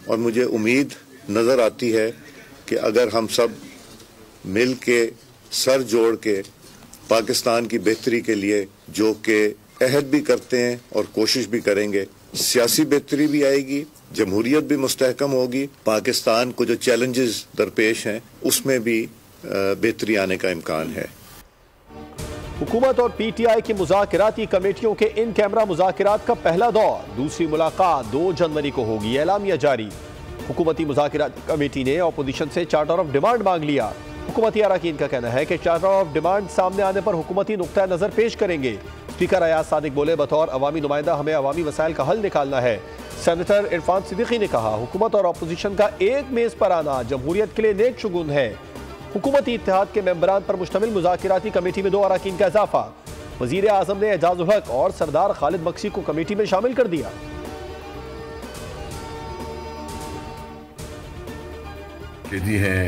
और मुझे उम्मीद नज़र आती है कि अगर हम सब मिल के सर जोड़ के पाकिस्तान की बेहतरी के लिए जो कि अहद भी करते हैं और कोशिश भी करेंगे, सियासी बेहतरी भी आएगी, जमहूरियत भी मुस्तहकम होगी, पाकिस्तान को जो चैलेंजेस दरपेश हैं उसमें भी बेहतरी आने का इम्कान है। हुकूमत और पीटीआई की मुज़ाकराती कमेटियों के इन कैमरा मुज़ाकरात का पहला दौर, दूसरी मुलाकात 2 जनवरी को होगी, एलामिया जारी। हुकूमती मुज़ाकराती कमेटी ने अपोजिशन से चार्टर ऑफ डिमांड मांग लिया। हुकूमती अरकान का कहना है कि चार्टर ऑफ डिमांड सामने आने पर हुकूमती नुक्ता नज़र पेश करेंगे। स्पीकर अयाज सादिक बोले, बतौर अवामी नुमाइंदा हमें अवामी मसाइल का हल निकालना है। सेनेटर इरफान सिद्दीकी ने कहा, हुकूमत और अपोजिशन का एक मेज पर आना जमहूरियत के लिए नेक शुगुन है। हुकूमती इत्तेहाद के मेंबरान पर मुश्तमिल मुज़ाकराती कमेटी में 2 अरकान का इजाफा। वज़ीर आज़म ने एजाज उल हक और सरदार खालिद बख्शी को कमेटी में शामिल कर दिया। कैदी हैं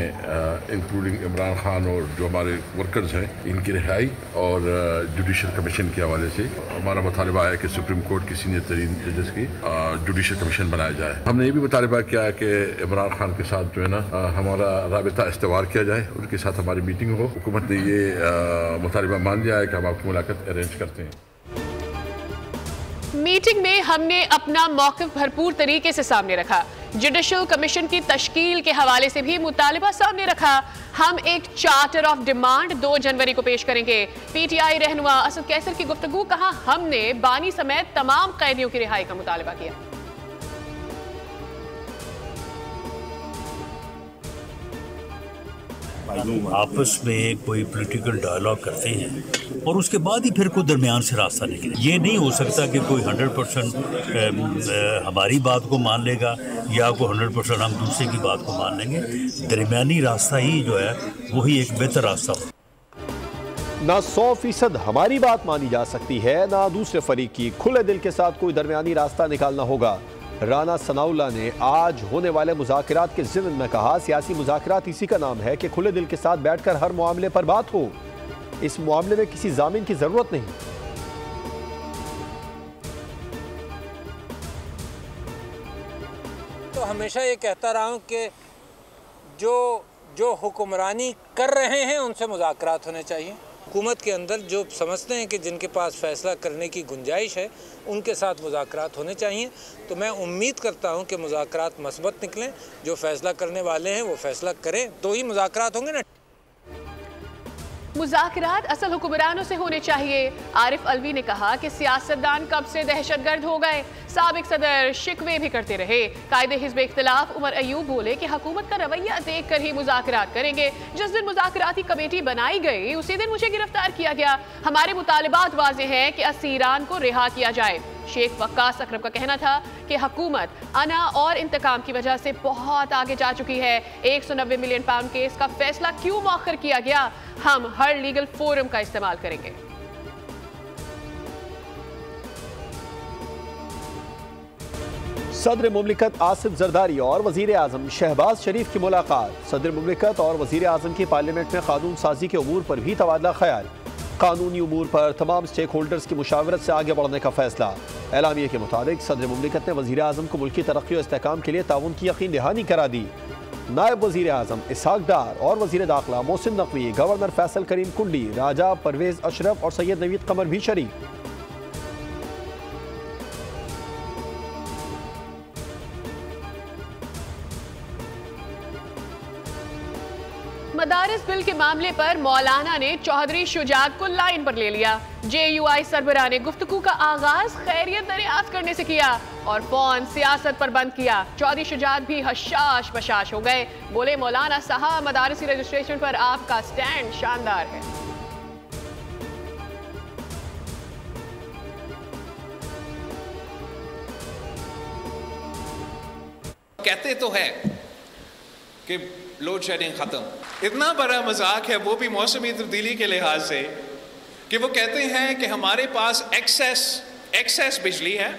इंक्लूडिंग इमरान खान और जो हमारे वर्कर्स हैं, इनकी रिहाई और जुडिशल कमीशन के हवाले से हमारा मुतालबा है कि सुप्रीम कोर्ट की सीनियर तरीन जजेस की जुडिशल कमीशन बनाया जाए। हमने ये भी मुतालबा किया है कि इमरान खान के साथ जो है ना हमारा राबिता इस्तवार किया जाए, उनके साथ हमारी मीटिंग हो। हुकूमत ने ये मुतालबा मान लिया है कि हम आपकी मुलाकात अरेंज करते हैं। मीटिंग में हमने अपना मौक़िफ़ भरपूर तरीके से सामने रखा। जुडिशल कमीशन की तश्कील के हवाले से भी मुतालिबा सामने रखा। हम एक चार्टर ऑफ डिमांड 2 जनवरी को पेश करेंगे। पीटीआई रहनुमा असद कैसर की गुफ्तगू, कहा हमने बानी समेत तमाम कैदियों की रिहाई का मुतालिबा किया। आपस में कोई पॉलिटिकल डायलॉग करते हैं और उसके बाद ही फिर कोई दरमियान से रास्ता निकले। ये नहीं हो सकता कि कोई 100% हमारी बात को मान लेगा या कोई 100% हम दूसरे की बात को मान लेंगे। दरमियानी रास्ता ही जो है वही एक बेहतर रास्ता हो। ना 100% हमारी बात मानी जा सकती है, ना दूसरे फरीक की। खुले दिल के साथ कोई दरमियानी रास्ता निकालना होगा। राना सनाउल्लाह ने आज होने वाले मुज़ाकरात के ज़िम्न में कहा, सियासी मुज़ाकरात इसी का नाम है कि खुले दिल के साथ बैठकर हर मामले पर बात हो। इस मामले में किसी जामिन की जरूरत नहीं। तो हमेशा ये कहता रहा हूँ कि जो हुक्मरानी कर रहे हैं उनसे मुज़ाकरात होने चाहिए। हुकूमत के अंदर जो समझते हैं कि जिनके पास फ़ैसला करने की गुंजाइश है उनके साथ मुज़ाकरात होने चाहिए। तो मैं उम्मीद करता हूं कि मुज़ाकरात मस्बत निकलें। जो फ़ैसला करने वाले हैं वो फ़ैसला करें तो ही मुज़ाकरात होंगे ना। मुज़ाकरात असल हुक्मरानों से होने चाहिए। आरिफ अलवी ने कहा कि सियासतदान कब से दहशतगर्द हो गए। साबिक सदर शिकवे भी करते रहे। कायदे हिज़्ब इख्तिलाफ उमर अयूब बोले कि हुकूमत का रवैया देख कर ही मुज़ाकरात करेंगे। जिस दिन मुज़ाकराती कमेटी बनाई गई उसी दिन मुझे गिरफ्तार किया गया। हमारे मुतालिबात वाज़ेह हैं कि असीरान को रिहा किया जाए। शेख वक्कास अकरम का कहना था कि हुकूमत अना और इंतकाम की वजह से बहुत आगे जा चुकी है। 190 मिलियन पाउंड केस का फैसला क्यों मौखर किया गया? हम हर लीगल फोरम का इस्तेमाल करेंगे। सदर मुमलिकत आसिफ जरदारी और वजीर आजम शहबाज शरीफ की मुलाकात। सदर मुमलिकत और वजीर आजम की पार्लियामेंट में कानून साजी के उमूर पर भी तबादला ख्याल। कानूनी उमूर पर तमाम स्टेक होल्डर्स की मुशावरत से आगे बढ़ने का फैसला। एलामिया के मुताबिक सदर मुमलिकत ने वजीर आजम को मुल्की तरक्की और इस्तेहकाम के लिए ताउन की यकीन दहानी करा दी। नायब वजीर आजम इसहाक डार और वजीर दाखिला मोहसिन नकवी, गवर्नर फैसल करीम कुंडी, राजा परवेज अशरफ और सैयद नवीद कमर भी शरीक। मदारिस बिल के मामले पर मौलाना ने चौधरी शुजात को लाइन पर ले लिया। JUI सरबराह ने गुफ्तगू का आगाज खैरियत दरियाफ्त करने से किया और फोन सियासत पर बंद किया। चौधरी शुजात भी हशाश बशाश हो गए। बोले, मौलाना साहब, मदारिसी रजिस्ट्रेशन पर आपका स्टैंड शानदार है। कहते तो है कि लोड शेडिंग खत्म, इतना बड़ा मजाक है वो भी मौसमी तब्दीली के लिहाज से कि वो कहते हैं कि हमारे पास एक्सेस बिजली है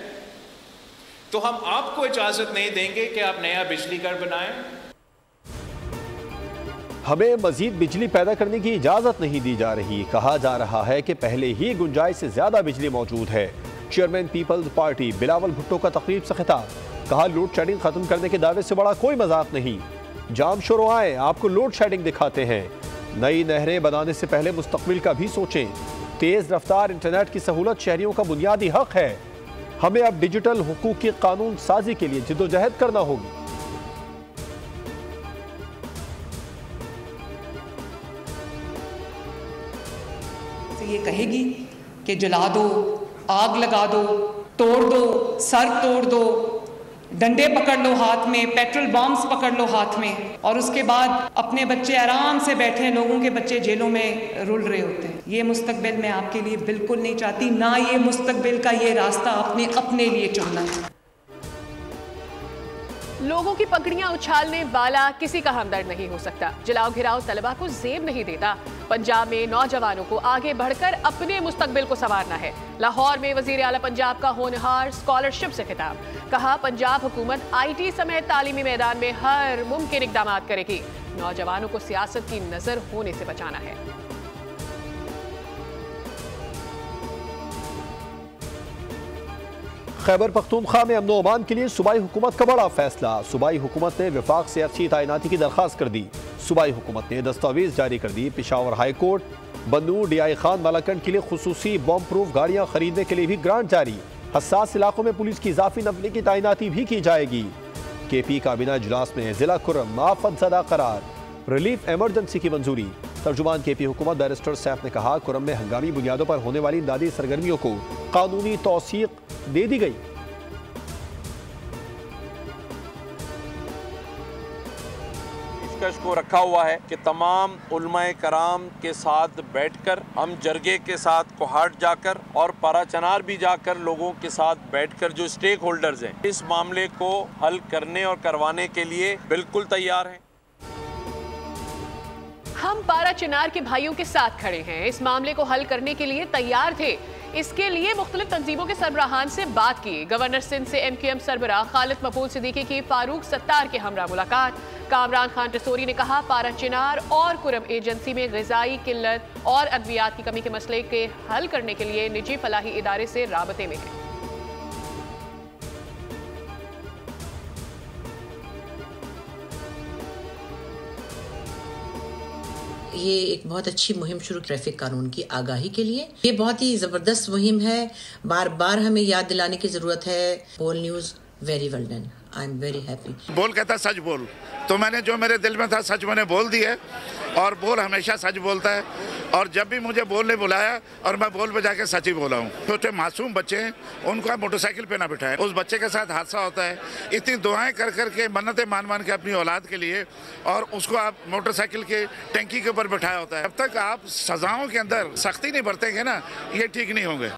तो हम आपको इजाजत नहीं देंगे कि आप नया बिजली घर बनाएं। हमें मजीद बिजली पैदा करने की इजाजत नहीं दी जा रही। कहा जा रहा है कि पहले ही गुंजाइश से ज्यादा बिजली मौजूद है। Chairman Peoples Party Bilawal Bhutto का तकरीब से खिताब। कहा लोड शेडिंग खत्म करने के दावे से बड़ा कोई मजाक नहीं। जाम शुरू आए, आपको लोड शेडिंग दिखाते हैं। नई नहरें बनाने से पहले मुस्तकबिल का भी सोचें। तेज रफ्तार इंटरनेट की सहूलत शहरियों का बुनियादी हक है। हमें अब डिजिटल हुकूक की कानून साजी के लिए जिद्दोजहद करना होगी। ये कहेगी कि जला दो, आग लगा दो, तोड़ दो, सर तोड़ दो, डंडे पकड़ लो हाथ में, पेट्रोल बॉम्ब्स पकड़ लो हाथ में, और उसके बाद अपने बच्चे आराम से बैठे हैं, लोगों के बच्चे जेलों में रुल रहे होते हैं। ये मुस्तकबिल मैं आपके लिए बिल्कुल नहीं चाहती, ना ये मुस्तकबिल का ये रास्ता आपने अपने लिए चुनना है। लोगों की पगड़ियां उछालने वाला किसी का हमदर्द नहीं हो सकता। जलाओ घिराओ तलबा को जेब नहीं देता। पंजाब में नौजवानों को आगे बढ़कर अपने मुस्तकबिल को संवारना है। लाहौर में वजीर आला पंजाब का होनहार स्कॉलरशिप से खिताब। कहा पंजाब हुकूमत IT समेत तालीमी मैदान में हर मुमकिन इकदाम करेगी। नौजवानों को सियासत की नजर होने से बचाना है। खैबर पख्तूनख्वा में अमन अमान के लिए सूबाई हुकूमत का बड़ा फैसला। सूबाई हुकूमत ने विफाक से अच्छी तैनाती की दरख्वास्त कर दी। सूबाई हुकूमत ने दस्तावेज जारी कर दी। पेशावर हाई कोर्ट, बन्नू DI खान मालाकंड के लिए खुसूसी बॉम्ब प्रूफ गाड़ियां खरीदने के लिए भी ग्रांट जारी। हसास इलाकों में पुलिस की इजाफी नफली की तैनाती भी की जाएगी। KP काबीना इजलास में जिला कुर्रम आफतज़दा करार, रिलीफ एमरजेंसी की मंजूरी। तर्जुमान KP हुकूमत बैरिस्टर सैफ ने कहा कुर्रम में हंगामी बुनियादों पर होने वाली इमदादी सरगर्मियों को कानूनी तौसीक दे दी गई। को रखा हुआ है कि तमाम उलमाए कराम के साथ बैठकर हम जरगे के साथ कोहाट जाकर और पाराचनार भी जाकर लोगों के साथ बैठकर जो स्टेक होल्डर्स हैं इस मामले को हल करने और करवाने के लिए बिल्कुल तैयार हैं। हम पाराचनार के भाइयों के साथ खड़े हैं। इस मामले को हल करने के लिए तैयार थे। इसके लिए मुख्तलिफ तंजीमों के सरबराहान से बात की। गवर्नर सिंध से MQM सरबराह खालिद मकबूल सिद्दीकी की फारूक सत्तार के हमरा मुलाकात। कामरान खान टसोरी ने कहा पाराचनार और कुरम एजेंसी में ग़िज़ाई किल्लत और अद्वियात की कमी के मसले के हल करने के लिए निजी फलाही इदारे से राबते में है। ये एक बहुत अच्छी मुहिम शुरू ट्रैफिक कानून की आगाही के लिए। ये बहुत ही ज़बरदस्त मुहिम है। बार बार हमें याद दिलाने की ज़रूरत है। बोल news very well done. I am very happy. बोल कहता सच बोल, तो मैंने जो मेरे दिल में था सच मैंने बोल दिया, और बोल हमेशा सच बोलता है। और जब भी मुझे बोलने बुलाया और मैं बोल पे जाके सच ही बोला हूँ। छोटे मासूम बच्चे हैं, उनको आप मोटरसाइकिल पे ना बिठाएं। उस बच्चे के साथ हादसा होता है, इतनी दुआएं कर कर के मन्नतें मान मान के अपनी औलाद के लिए, और उसको आप मोटरसाइकिल के टंकी के ऊपर बिठाया होता है। जब तक आप सजाओं के अंदर सख्ती नहीं बरतेंगे ना, ये ठीक नहीं होंगे।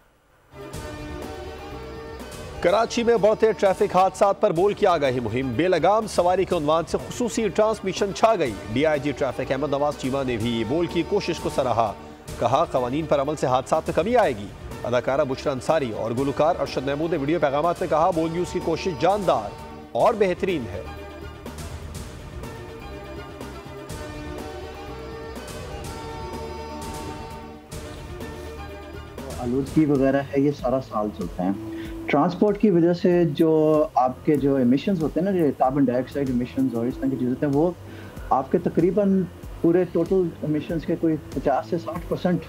कराची में बढ़ते ट्रैफिक हादसात पर बोल की आगाही मुहिम। बेलगाम सवारी के उन्वान से खुसूसी ट्रांसमिशन छा गई। DIG ट्रैफिक अहमद नवाज चीमा ने भी बोल की कोशिश को सराहा। कहा कवानीन पर अमल से हादसात में कमी आएगी। अदाकारा बुशरा अंसारी और गुलकार अरशद महमूद ने वीडियो पैगामात में कहा बोल न्यूज़ की कोशिश जानदार और बेहतरीन है। आलूदगी वगैरह है, ये सारा साल चलता है। ट्रांसपोर्ट की वजह से जो आपके जो एमिशंस होते हैं ना, जो कार्बन डाइऑक्साइड एमिशंस और इस तरह की चीज़ें होते हैं, वो आपके तकरीबन पूरे टोटल एमिशंस के कोई 50 से 60%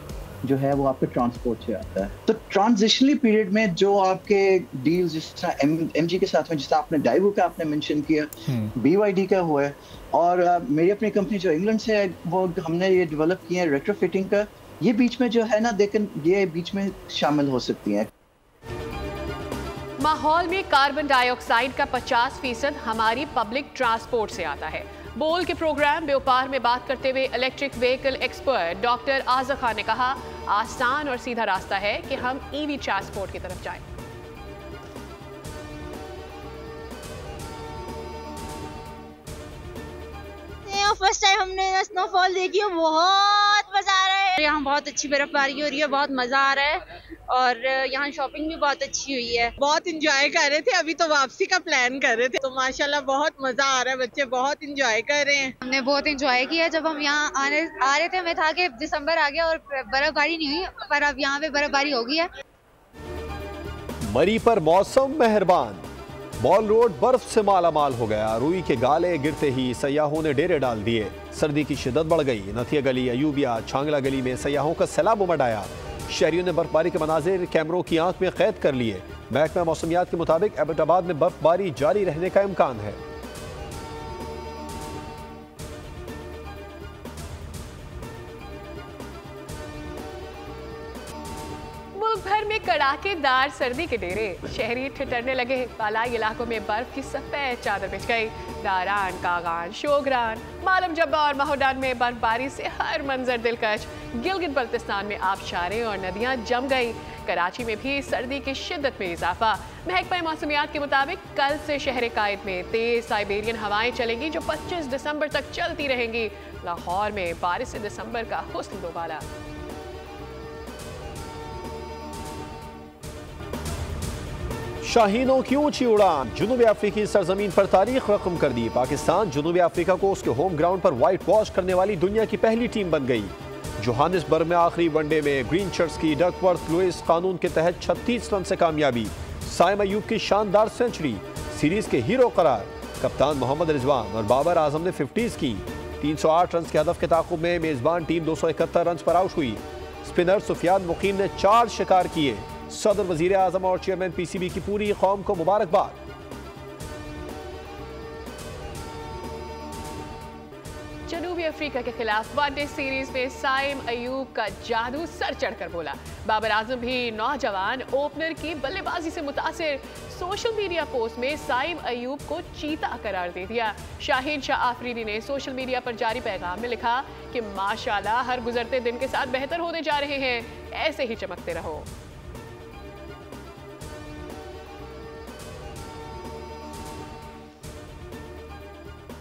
जो है वो आपके ट्रांसपोर्ट से आता है। तो ट्रांजिशनली पीरियड में जो आपके डील्स जिस तरह MG के साथ में, जिस तरह आपने डाइवो का आपने मेंशन किया, BYD का हुआ है, और मेरी अपनी कंपनी जो इंग्लैंड से है वो हमने ये डेवलप किया है रेट्रोफिटिंग का। ये बीच में जो है ना, लेकिन ये बीच में शामिल हो सकती हैं। माहौल में कार्बन डाइऑक्साइड का 50% हमारी पब्लिक ट्रांसपोर्ट से आता है। बोल के प्रोग्राम व्यापार में बात करते हुए electric vehicle expert doctor Aaza Khan ने कहा आसान और सीधा रास्ता है कि हम EV ट्रांसपोर्ट की तरफ जाएं। फर्स्ट टाइम हमने स्नोफॉल देखी है, बहुत मजा आ रहा है। यहाँ बहुत अच्छी बर्फबारी हो रही है, बहुत मजा आ रहा है, और यहाँ शॉपिंग भी बहुत अच्छी हुई है। बहुत इंजॉय कर रहे थे, अभी तो वापसी का प्लान कर रहे थे, तो माशाल्लाह बहुत मजा आ रहा है। बच्चे बहुत इंजॉय कर रहे हैं। हमने बहुत इंजॉय किया। जब हम यहाँ आ रहे थे, हमें था कि दिसंबर आ गया और बर्फबारी नहीं हुई, पर अब यहाँ पे बर्फबारी हो गई है। मरी पर मौसम मेहरबान। मॉल रोड बर्फ से मालामाल हो गया। रुई के गाले गिरते ही सयाहों ने डेरे डाल दिए। सर्दी की शिद्दत बढ़ गई। नथिया गली, अयूबिया, छांगला गली में सयाहों का सैलाब उमड़ आया। शहरियों ने बर्फबारी के मनाजिर कैमरों की आंख में कैद कर लिए। महकमा मौसमियात के मुताबिक एबटाबाद में बर्फबारी जारी रहने का इम्कान है। भर में कड़ाकेदार सर्दी के डेरे, शहरी ठिठुरने लगे। बालाई इलाकों में बर्फ की सफेद चादर बिछ गई। दारान, कागान, शोगरान, मालम जब्बा और महोडान में बर्फबारी से हर मंजर दिलकश। गिलगित बल्तिस्तान में आबशारें और नदियां जम गई। कराची में भी सर्दी की शिद्दत में इजाफा। महकमा मौसमियात के मुताबिक कल से शहर कायद में तेज साइबेरियन हवाएं चलेंगी जो 25 दिसंबर तक चलती रहेंगी। लाहौर में 12 दिसंबर का हुस्न दोबाला। शाहीनों की ऊंची उड़ान, जनूबी अफ्रीकी सरजमीन पर तारीख रकम कर दी। पाकिस्तान जनूबी अफ्रीका को उसके होम ग्राउंड पर व्हाइट वॉश करने वाली दुनिया की पहली टीम बन गई। जोहानिसबर्ग में आखिरी वनडे में ग्रीन शर्ट्स की डकवर्थ लुइस कानून के तहत 36 रन से कामयाबी। साइम अयूब की शानदार सेंचुरी, सीरीज के हीरो करार। कप्तान मोहम्मद रिजवान और बाबर आजम ने 50s की। 308 रन के हदफ के ताक़ुब में मेजबान टीम 271 रन पर आउट हुई। स्पिनर सुफियान मुकीम ने 4 शिकार किए। सदर, वजीर आजम और चेयरमैन पीसीबी की पूरी कौम को मुबारकबाद। जनूबी अफ्रीका के खिलाफ वनडे सीरीज में साइम अयूब का जादू सर चढ़कर बोला। बाबर आजम भी नौजवान ओपनर की बल्लेबाजी से मुतासिर। सोशल मीडिया पोस्ट में साइम अयूब को चीता करार दे दिया। शाहीन शाह आफरीदी ने सोशल मीडिया पर जारी पैगाम में लिखा कि माशाल्लाह हर गुजरते दिन के साथ बेहतर होते जा रहे हैं, ऐसे ही चमकते रहो।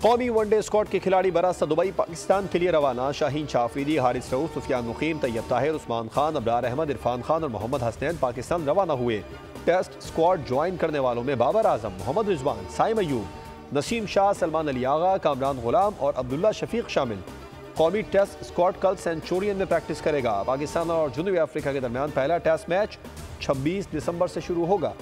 कौमी वनडे स्क्वाड के खिलाड़ी बरास्ता दुबई पाकिस्तान के लिए रवाना। शाहीन शाह आफरीदी, हारिस रऊफ, सुफियान मुकीम, तैयब ताहिर, उस्मान खान, अबरार अहमद, इरफान खान और मोहम्मद हसनैन पाकिस्तान रवाना हुए। टेस्ट स्क्वाड ज्वाइन करने वालों में बाबर आजम, मोहम्मद रिजवान, साइम अयूब, नसीम शाह, सलमान अली आगा, कामरान गुलाम और अब्दुल्ला शफीक शामिल। कौमी टेस्ट स्क्वाड कल सेंचुरियन में प्रैक्टिस करेगा। पाकिस्तान और जनूबी अफ्रीका के दरमियान पहला टेस्ट मैच 26 दिसंबर से शुरू होगा।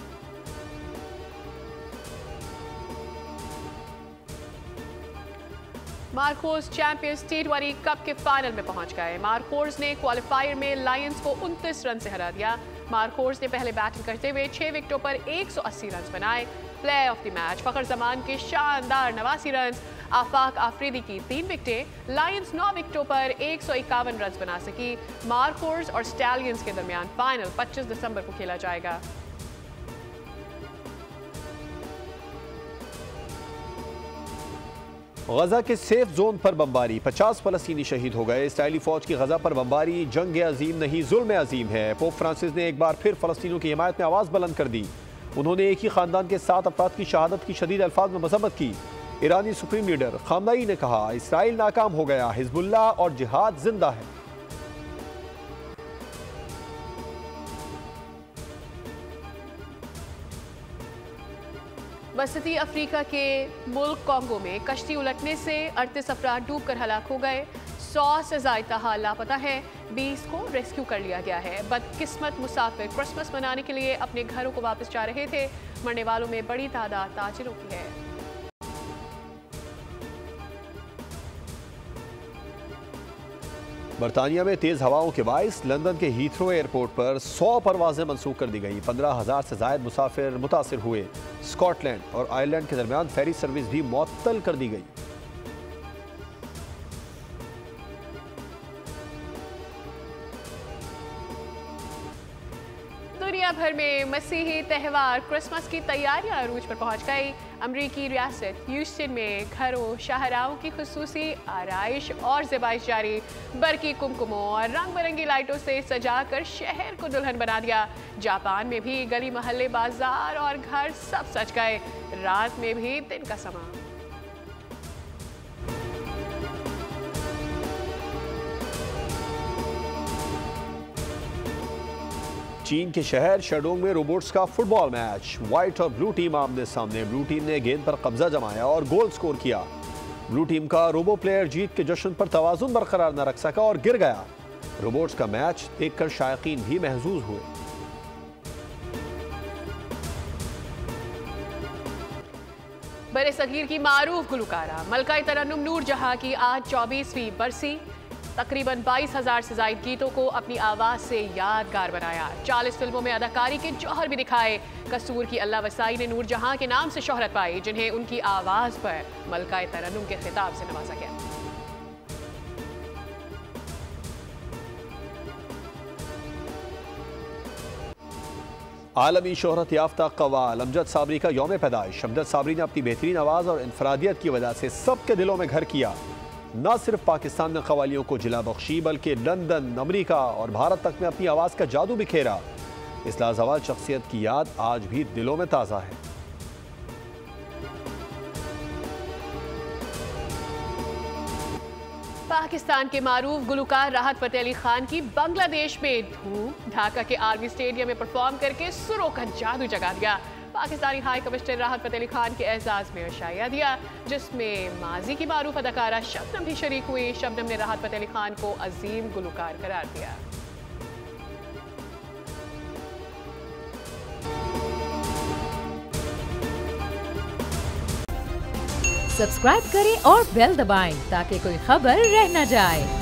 मार्कोस चैंपियंस T20 कप के फाइनल में पहुंच गए। मार्कोस ने क्वालिफायर में लायंस को 29 रन से हरा दिया। मार्कोस ने पहले बैटिंग करते हुए 6 विकेटों पर 180 रन बनाए। प्लेयर ऑफ द मैच फखर जमान के शानदार 89 रन, आफाक आफरीदी की 3 विकेटें। लायंस 9 विकेटों पर 151 रन बना सकी। मार्कोस और स्टैलियंस के दरमियान फाइनल 25 दिसंबर को खेला जाएगा। गजा के सेफ जोन पर बमबारी, 50 फलस्तीनी शहीद हो गए। इसराइली फौज की गजा पर बमबारी जंग अजीम नहीं जुल्म अजीम है। पोप फ्रांसिस ने एक बार फिर फलस्तीनियों की हिमायत में आवाज़ बुलंद कर दी। उन्होंने एक ही खानदान के 7 अफराद की शहादत की शदीद अल्फाज में मजम्मत की। ईरानी सुप्रीम लीडर खामनेई ने कहा, इसराइल नाकाम हो गया, हिजबुल्लाह और जिहाद जिंदा है। वसती अफ्रीका के मुल्क कांगो में कश्ती उलटने से 38 अफराद डूबकर हलाक हो गए। 100 से ज़ायदा हाल लापता है। 20 को रेस्क्यू कर लिया गया है। बदकिस्मत मुसाफिर क्रिसमस मनाने के लिए अपने घरों को वापस जा रहे थे। मरने वालों में बड़ी तादाद ताजिरों की है। बरतानिया में तेज हवाओं के बाइस लंदन के हीथ्रो एयरपोर्ट पर 100 परवाजें मनसूख कर दी गई। 15,000 से जायद मुसाफिर मुतासिर हुए। स्कॉटलैंड और आयरलैंड के दरमियान फेरी सर्विस भी मुअत्तल कर दी गई। दुनिया भर में मसीही त्यौहार क्रिसमस की तैयारियां अरूज पर पहुंच गई। अमरीकी रियासत ह्यूस्टन में घरों शाहराओं की खुसूसी आराइश और ज़ेबाइश जारी। बरकी कुमकुमों और रंग बिरंगी लाइटों से सजाकर शहर को दुल्हन बना दिया। जापान में भी गली मोहल्ले, बाजार और घर सब सज गए। रात में भी दिन का समा। चीन के शहर शेडोंग में रोबोट्स का फुटबॉल मैच। व्हाइट और ब्लू टीम आमने सामने। ब्लू टीम ने गेंद पर कब्जा जमाया और गोल स्कोर किया। ब्लू टीम का रोबो प्लेयर जीत के जश्न पर तवाजुन बरकरार न रख सका और गिर गया। रोबोट्स का मैच देखकर शायकीन भी महजूज हुए। बरे सगीर की मारूफ गुलकारा मलकाए तरन्नुम नूर जहां की आज 24वीं बरसी। तकरीबन 22,000 से ज़ायद गीतों को अपनी आवाज़ से यादगार बनाया। 40 फिल्मों में अदाकारी के जौहर भी दिखाए। कसूर की अल्लाह वसाई ने नूर जहां के नाम से शोहरत पाई, जिन्हें उनकी आवाज़ पर मलकाए तरन्नुम के खिताब से नवाजा गया। आलमी शोहरत याफ्ता कव्वाल अमजद साबरी का यौम पैदाइश। अमजद साबरी ने अपनी बेहतरीन आवाज़ और इनफरादियत की वजह से सबके दिलों में घर किया। न सिर्फ पाकिस्तान में कव्वालियों को जिला बख्शी, बल्कि लंदन, अमरीका और भारत तक में अपनी आवाज़ का जादू बिखेरा। इस लाजवाब शख्सियत की याद आज भी दिलों में ताज़ा है। पाकिस्तान के मारूफ गुलकार राहत फतेह अली खान की बांग्लादेश में धूम। ढाका के आर्मी स्टेडियम में परफॉर्म करके सुरों का जादू जगा दिया। पाकिस्तानी हाई कमिश्नर राहत फतेह अली खान के एजाज में शाया दिया, जिसमें माजी की मारूफ अदाकारा शबनम भी शरीक हुई। शबनम ने राहत फतेह अली खान को अजीम गुलकार करार दिया। सब्सक्राइब करें और बेल दबाएं ताकि कोई खबर रह न जाए।